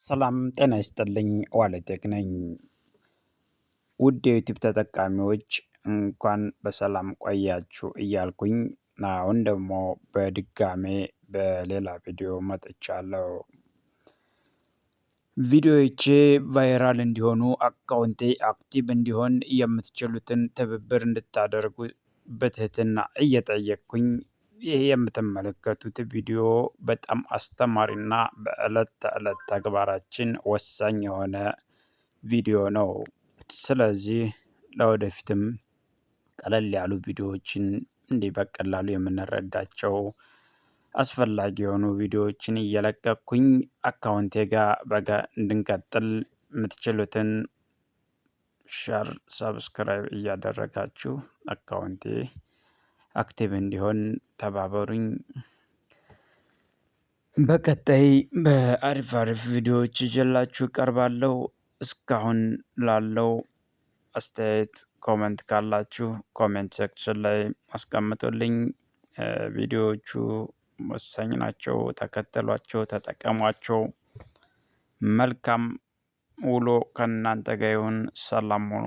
ሰላም ጤና ይስጥልኝ ዋለቴክ ነኝ። ውድ የዩቲዩብ ተጠቃሚዎች እንኳን በሰላም ቆያችሁ እያልኩኝ አሁን ደግሞ በድጋሜ በሌላ ቪዲዮ መጥቻለሁ። ቪዲዮዎቼ ቫይራል እንዲሆኑ አካውንቴ አክቲቭ እንዲሆን የምትችሉትን ትብብር እንድታደርጉ በትህትና እየጠየቅኩኝ ይህ የምትመለከቱት ቪዲዮ በጣም አስተማሪና በዕለት ተዕለት ተግባራችን ወሳኝ የሆነ ቪዲዮ ነው። ስለዚህ ለወደፊትም ቀለል ያሉ ቪዲዮዎችን እንዲህ በቀላሉ የምንረዳቸው አስፈላጊ የሆኑ ቪዲዮዎችን እየለቀቅኩኝ አካውንቴ ጋር እንድንቀጥል የምትችሉትን ሸር ሰብስክራይብ እያደረጋችሁ አካውንቴ አክቲቭ እንዲሆን ተባበሩኝ። በቀጣይ በአሪፍ ቪዲዮዎች ይዤላችሁ እቀርባለሁ። እስካሁን ላለው አስተያየት ኮሜንት ካላችሁ ኮሜንት ሴክሽን ላይ አስቀምጡልኝ። ቪዲዮዎቹ ወሳኝ ናቸው፣ ተከተሏቸው፣ ተጠቀሟቸው። መልካም ውሎ ከእናንተ ጋር ይሁን። ሰላም ሁኑ።